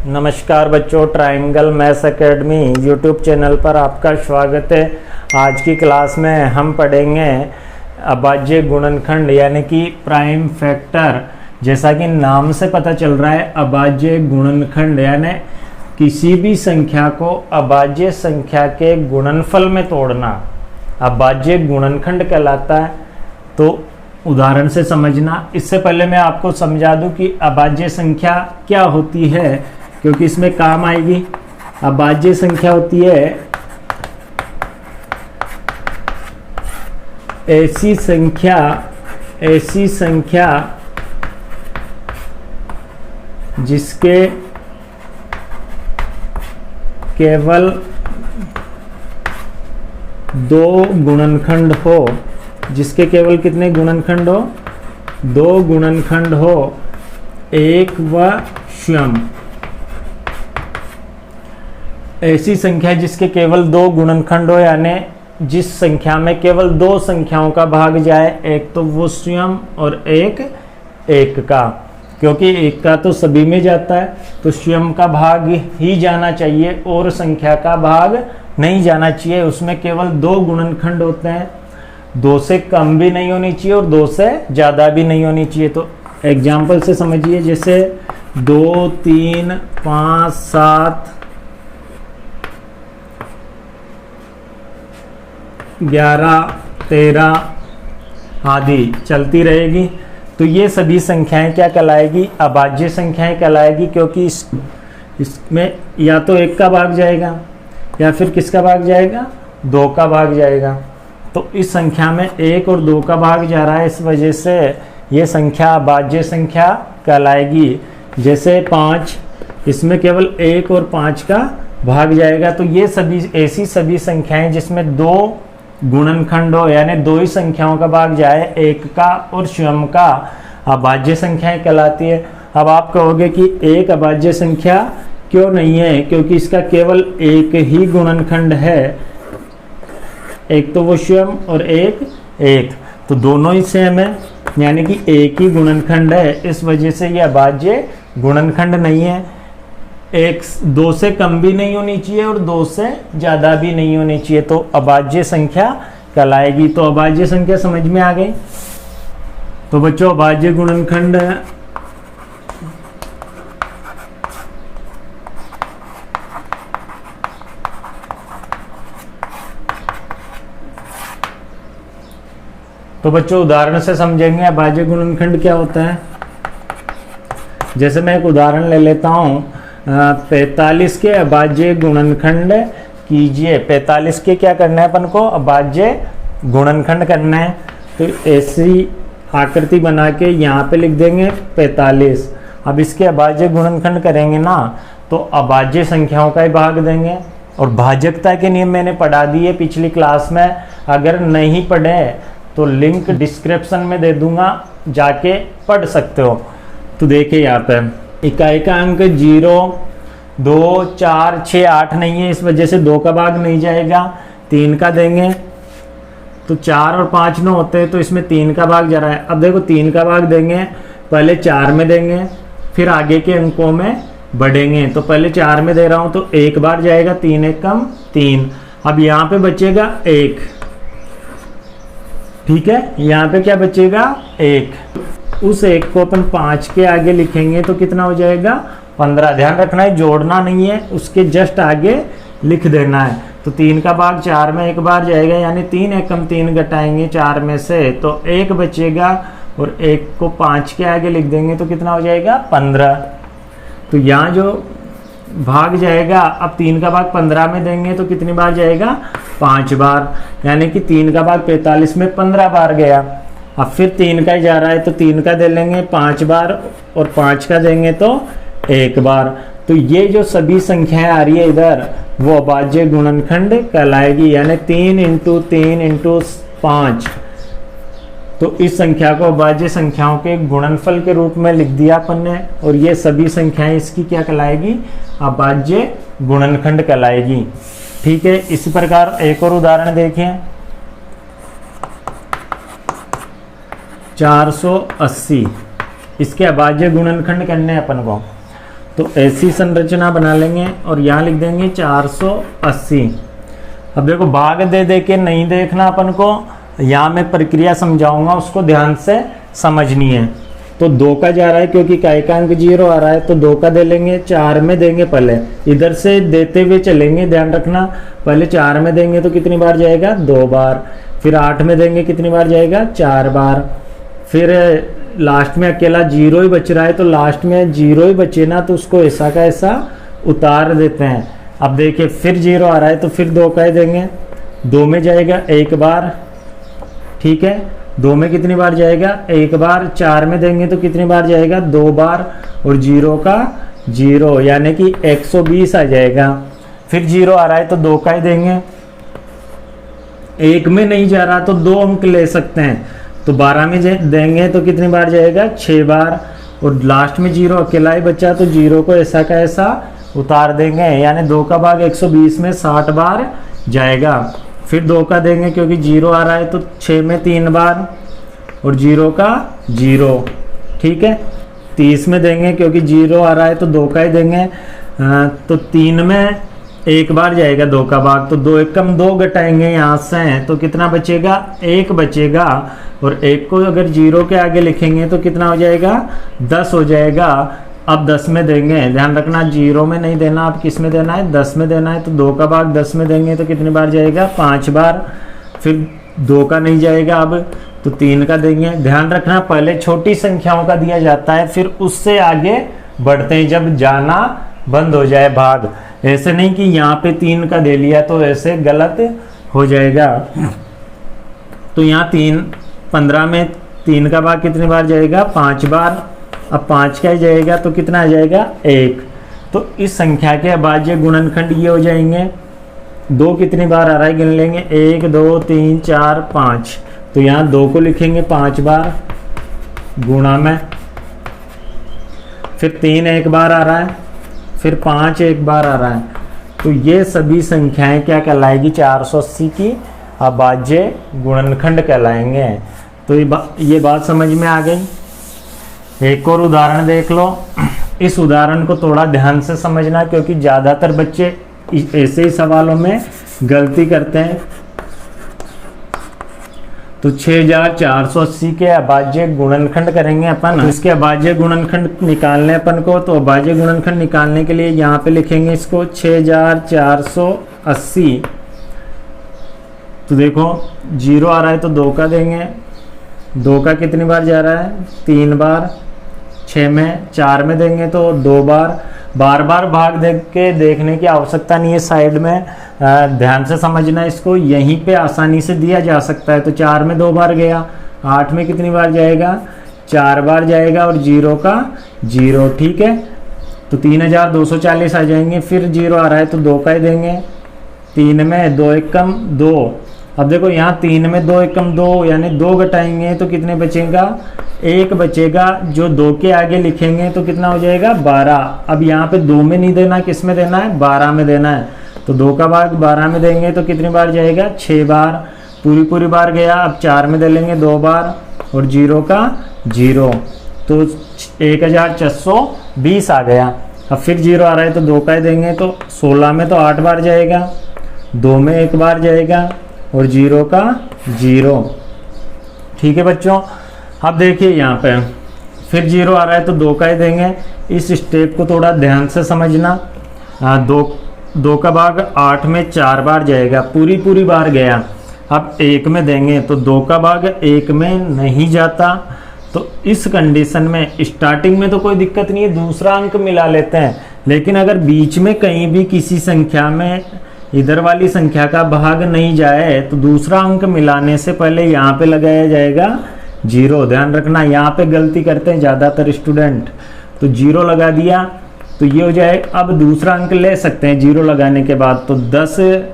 नमस्कार बच्चों, triangle maths academy YouTube channel पर आपका स्वागत है। आज की क्लास में हम पढ़ेंगे अभाज्य गुणनखंड यानी कि प्राइम फैक्टर। जैसा कि नाम से पता चल रहा है, अभाज्य गुणनखंड यानी किसी भी संख्या को अभाज्य संख्या के गुणनफल में तोड़ना अभाज्य गुणनखंड कहलाता है। तो उदाहरण से समझना। इससे पहले मैं आपको समझा दूं कि अभाज्य संख्या क्या होती है, क्योंकि इसमें काम आएगी। अभाज्य संख्या होती है ऐसी संख्या जिसके केवल दो गुणनखंड हो। जिसके केवल कितने गुणनखंड हो? दो गुणनखंड हो, एक व स्वयं। ऐसी संख्या जिसके केवल दो गुणनखंड हो, यानी जिस संख्या में केवल दो संख्याओं का भाग जाए, एक तो वो स्वयं और एक एक का। क्योंकि एक का तो सभी में जाता है, तो स्वयं का भाग ही जाना चाहिए और संख्या का भाग नहीं जाना चाहिए। उसमें केवल दो गुणनखंड होते हैं, दो से कम भी नहीं होनी चाहिए और दो से ज़्यादा भी नहीं होनी चाहिए। तो एग्जाम्पल से समझिए, जैसे 2, 3, 5, 7, 11, 13 आदि चलती रहेगी। तो ये सभी संख्याएं क्या कहलाएगी? अभाज्य संख्याएं कहलाएगी, क्योंकि इसमें या तो एक का भाग जाएगा या फिर किसका भाग जाएगा? दो का भाग जाएगा। तो इस संख्या में एक और दो का भाग जा रहा है, इस वजह से ये संख्या अभाज्य संख्या कहलाएगी। जैसे 5, इसमें केवल 1 और 5 का भाग जाएगा। तो ये ऐसी सभी संख्याएं जिसमें दो गुणनखंड हो, यानी दो ही संख्याओं का भाग जाए, एक का और स्वयं का, अभाज्य संख्याएं कहलाती है। अब आप कहोगे कि एक अभाज्य संख्या क्यों नहीं है? क्योंकि इसका केवल एक ही गुणनखंड है, एक तो वो स्वयं और एक एक, तो दोनों ही सेम है, यानी कि एक ही गुणनखंड है। इस वजह से ये अभाज्य गुणनखंड नहीं है। एक दो से कम भी नहीं होनी चाहिए और दो से ज़्यादा भी नहीं होनी चाहिए, तो अभाज्य संख्या कहलाएगी। तो अभाज्य संख्या समझ में आ गई। तो बच्चों, अभाज्य गुणनखंड तो बच्चों उदाहरण से समझेंगे अभाज्य गुणनखंड क्या होता है। जैसे मैं एक उदाहरण ले लेता हूँ, 45 के अभाज्य गुणनखंड कीजिए। 45 के क्या करना है अपन को? अभाज्य गुणनखंड करना है। तो ऐसी आकृति बना के यहाँ पे लिख देंगे 45। अब इसके अभाज्य गुणनखंड करेंगे ना, तो अभाज्य संख्याओं का ही भाग देंगे। और भाजकता के नियम मैंने पढ़ा दिए पिछली क्लास में। अगर नहीं पढ़े तो लिंक डिस्क्रिप्शन में दे दूंगा, जाके पढ़ सकते हो। तो देखिए यहाँ पे इकाई का अंक 0, 2, 4, 6, 8 नहीं है, इस वजह से 2 का भाग नहीं जाएगा। 3 का देंगे तो 4 और 5 न होते, तो इसमें 3 का भाग जा रहा है। अब देखो 3 का भाग देंगे, पहले 4 में देंगे, फिर आगे के अंकों में बढ़ेंगे। तो पहले 4 में दे रहा हूँ तो एक बार जाएगा, 3 एक कम 3। अब यहाँ पे बचेगा 1, ठीक है। यहाँ पे क्या बचेगा? 1। उस 1 को अपन 5 के आगे लिखेंगे तो कितना हो जाएगा? 15। ध्यान रखना है, जोड़ना नहीं है, उसके जस्ट आगे लिख देना है। तो 3 का भाग 4 में एक बार जाएगा, यानी 3 एक कम 3 घटाएंगे 4 में से तो 1 बचेगा, और 1 को 5 के आगे लिख देंगे तो कितना हो जाएगा? 15। तो यहाँ जो भाग जाएगा, अब 3 का भाग 15 में देंगे तो कितनी बार जाएगा? 5 बार, यानी कि 3 का भाग 45 में 15 बार गया। अब फिर 3 का ही जा रहा है, तो 3 का दे लेंगे 5 बार, और 5 का देंगे तो 1 बार। तो ये जो सभी संख्याएं आ रही है इधर, वो अभाज्य गुणनखंड कहलाएगी, यानी 3 × 3 × 5। तो इस संख्या को अभाज्य संख्याओं के गुणनफल के रूप में लिख दिया अपन ने, और ये सभी संख्याएं इसकी क्या कहलाएगी? अभाज्य गुणनखंड कहलाएगी। ठीक है। इसी प्रकार एक और उदाहरण देखें, 480, इसके अभाज्य गुणनखंड करने हैं अपन को। तो ऐसी संरचना बना लेंगे और यहाँ लिख देंगे 480। अब देखो भाग दे दे के नहीं देखना अपन को, यहाँ मैं प्रक्रिया समझाऊंगा, उसको ध्यान से समझनी है। तो 2 का जा रहा है क्योंकि काय का अंक 0 आ रहा है, तो 2 का दे लेंगे, 4 में देंगे। पहले इधर से देते हुए चलेंगे, ध्यान रखना। पहले 4 में देंगे तो कितनी बार जाएगा, 2 बार। फिर 8 में देंगे, कितनी बार जाएगा, 4 बार। फिर लास्ट में अकेला 0 ही बच रहा है, तो लास्ट में 0 ही बचे ना, तो उसको ऐसा का ऐसा उतार देते हैं। अब देखिए फिर 0 आ रहा है, तो फिर 2 का ही देंगे। 2 में जाएगा 1 बार, ठीक है। 2 में कितनी बार जाएगा, 1 बार। 4 में देंगे तो कितनी बार जाएगा, 2 बार। और 0 का 0, यानी कि 120 आ जाएगा। फिर 0 आ रहा है तो 2 का ही देंगे। 1 में नहीं जा रहा तो 2 अंक ले सकते हैं, तो 12 में देंगे तो कितनी बार जाएगा, 6 बार। और लास्ट में 0 अकेला ही बचा, तो 0 को ऐसा का ऐसा उतार देंगे, यानी 2 का भाग 120 में 60 बार जाएगा। फिर 2 का देंगे क्योंकि 0 आ रहा है, तो 6 में 3 बार। और 0 का 0, ठीक है। 30 में देंगे क्योंकि 0 आ रहा है, तो 2 का ही देंगे। तो 3 में 1 बार जाएगा 2 का भाग, तो 2 एकम 2 घटाएंगे यहाँ से, तो कितना बचेगा, 1 बचेगा। और 1 को अगर 0 के आगे लिखेंगे तो कितना हो जाएगा, 10 हो जाएगा। अब 10 में देंगे, ध्यान रखना 0 में नहीं देना, अब किस में देना है, 10 में देना है। तो 2 का भाग 10 में देंगे तो कितनी बार जाएगा, 5 बार। फिर 2 का नहीं जाएगा अब, तो 3 का देंगे। ध्यान रखना पहले छोटी संख्याओं का दिया जाता है, फिर उससे आगे बढ़ते हैं जब जाना बंद हो जाए भाग। ऐसे नहीं कि यहाँ पे 3 का दे लिया, तो ऐसे गलत हो जाएगा। तो यहाँ 15 में 3 का भाग कितनी बार जाएगा, 5 बार। अब 5 का ही जाएगा तो कितना आ जाएगा, 1। तो इस संख्या के अभाज्य गुणनखंड ये हो जाएंगे। 2 कितनी बार आ रहा है, गिन लेंगे, 1 2 3 4 5। तो यहाँ 2 को लिखेंगे 5 बार गुणा में। फिर 3 1 बार आ रहा है, फिर 5 1 बार आ रहा है। तो ये सभी संख्याएं क्या कहलाएगी, 480 की अभाज्य गुणनखंड कहलाएंगे। तो ये बात समझ में आ गई। एक और उदाहरण देख लो। इस उदाहरण को थोड़ा ध्यान से समझना, क्योंकि ज़्यादातर बच्चे ऐसे ही सवालों में गलती करते हैं। तो 6480 के अभाज्य गुणनखंड करेंगे अपन। तो इसके अभाज्य गुणनखंड निकालने अपन को, तो अभाज्य गुणनखंड निकालने के लिए यहाँ पे लिखेंगे इसको 6480। तो देखो 0 आ रहा है तो 2 का देंगे। 2 का कितनी बार जा रहा है, 3 बार। 6 में 4 में देंगे तो 2 बार। बार बार भाग देख के देखने की आवश्यकता नहीं है, साइड में ध्यान से समझना इसको, यहीं पे आसानी से दिया जा सकता है। तो 4 में 2 बार गया। 8 में कितनी बार जाएगा, 4 बार जाएगा। और 0 का 0, ठीक है। तो 3240 आ जाएंगे। फिर 0 आ रहा है तो 2 का ही देंगे। 3 में 2 एकम 2। अब देखो यहाँ 3 में 2 एकम 2, यानी 2 घटाएंगे तो कितने बचेगा, 1 बचेगा। जो 2 के आगे लिखेंगे तो कितना हो जाएगा, 12। अब यहाँ पे 2 में नहीं देना, किस में देना है, 12 में देना है। तो 2 का भाग 12 में देंगे तो कितनी बार जाएगा, 6 बार। पूरी बार गया। अब 4 में दे लेंगे 2 बार। और 0 का 0, तो 1420 आ गया। अब फिर 0 आ रहा है तो 2 का ही देंगे। तो 16 में तो 8 बार जाएगा, 2 में 1 बार जाएगा। और 0 का 0, ठीक है बच्चों। अब देखिए यहाँ पे फिर 0 आ रहा है तो 2 का ही देंगे। इस स्टेप को थोड़ा ध्यान से समझना। 2 का भाग 8 में 4 बार जाएगा, पूरी बार गया। अब 1 में देंगे तो 2 का भाग 1 में नहीं जाता। तो इस कंडीशन में स्टार्टिंग में तो कोई दिक्कत नहीं है, दूसरा अंक मिला लेते हैं। लेकिन अगर बीच में कहीं भी किसी संख्या में इधर वाली संख्या का भाग नहीं जाए, तो दूसरा अंक मिलाने से पहले यहाँ पे लगाया जाएगा 0। ध्यान रखना, यहाँ पे गलती करते हैं ज़्यादातर स्टूडेंट। तो 0 लगा दिया तो ये हो जाए। अब दूसरा अंक ले सकते हैं 0 लगाने के बाद, तो 10।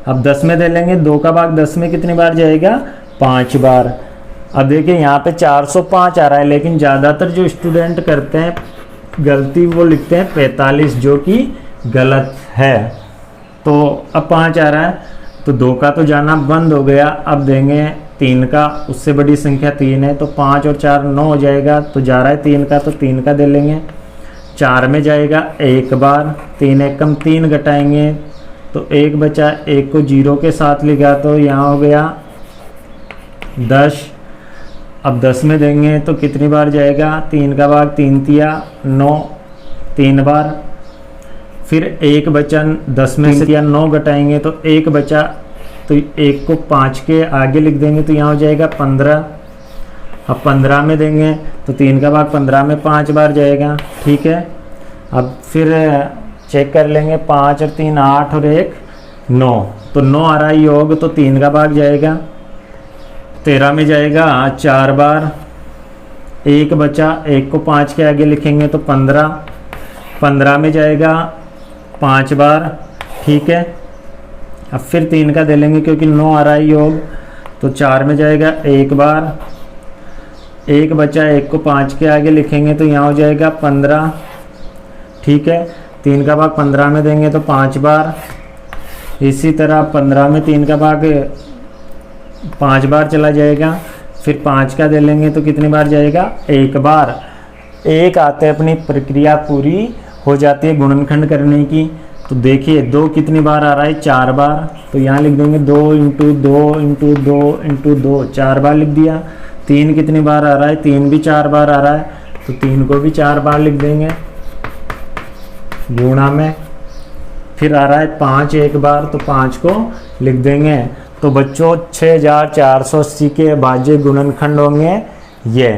अब 10 में दे लेंगे। 2 का भाग 10 में कितनी बार जाएगा, 5 बार। अब देखिए यहाँ पे 405 आ रहा है, लेकिन ज़्यादातर जो स्टूडेंट करते हैं गलती, वो लिखते हैं 45, जो कि गलत है। तो अब 5 आ रहा है तो 2 का तो जाना बंद हो गया। अब देंगे 3 का, उससे बड़ी संख्या 3 है, तो 5 और 4 9 हो जाएगा। तो जा रहा है 3 का, तो 3 का दे लेंगे। 4 में जाएगा 1 बार, 3 एकम 3 घटाएंगे तो 1 बचा, 1 को 0 के साथ लिखा तो यहाँ हो गया 10। अब 10 में देंगे तो कितनी बार जाएगा, 3 का भाग 3 तिया 9, 3 बार। फिर 1 बचा, 10 में से 9 घटाएंगे तो 1 बचा, तो 1 को 5 के आगे लिख देंगे तो यहाँ हो जाएगा 15। अब 15 में देंगे तो 3 का भाग 15 में 5 बार जाएगा, ठीक है। अब फिर चेक कर लेंगे, 5 और 3 8 और 1 9, तो 9 आ रहा है योग, तो 3 का भाग जाएगा। 13 में जाएगा 4 बार, 1 बचा, 1 को 5 के आगे लिखेंगे तो 15। 15 में जाएगा 5 बार, ठीक है। अब फिर 3 का दे लेंगे क्योंकि 9 आ रहा है योग, तो 4 में जाएगा 1 बार, 1 बचा, 1 को 5 के आगे लिखेंगे तो यहाँ हो जाएगा 15, ठीक है। 3 का भाग 15 में देंगे तो 5 बार। इसी तरह 15 में 3 का भाग 5 बार चला जाएगा। फिर 5 का दे लेंगे तो कितनी बार जाएगा, 1 बार। 1 आते अपनी प्रक्रिया पूरी हो जाती है गुणनखंड करने की। तो देखिए 2 कितनी बार आ रहा है, 4 बार, तो यहाँ लिख देंगे 2 × 2 × 2 × 2, 4 बार लिख दिया। 3 कितनी बार आ रहा है, 3 भी 4 बार आ रहा है, तो 3 को भी 4 बार लिख देंगे गुणा में। फिर आ रहा है 5 1 बार, तो 5 को लिख देंगे। तो बच्चों 6480 के अभाज्य गुणनखंड होंगे ये।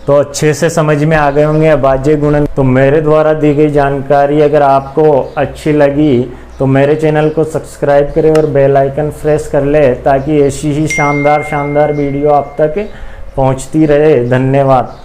तो अच्छे से समझ में आ गए होंगे अभाज्य गुणन। तो मेरे द्वारा दी गई जानकारी अगर आपको अच्छी लगी तो मेरे चैनल को सब्सक्राइब करें और बेल आइकन प्रेस कर ले, ताकि ऐसी ही शानदार वीडियो आप तक पहुंचती रहे। धन्यवाद।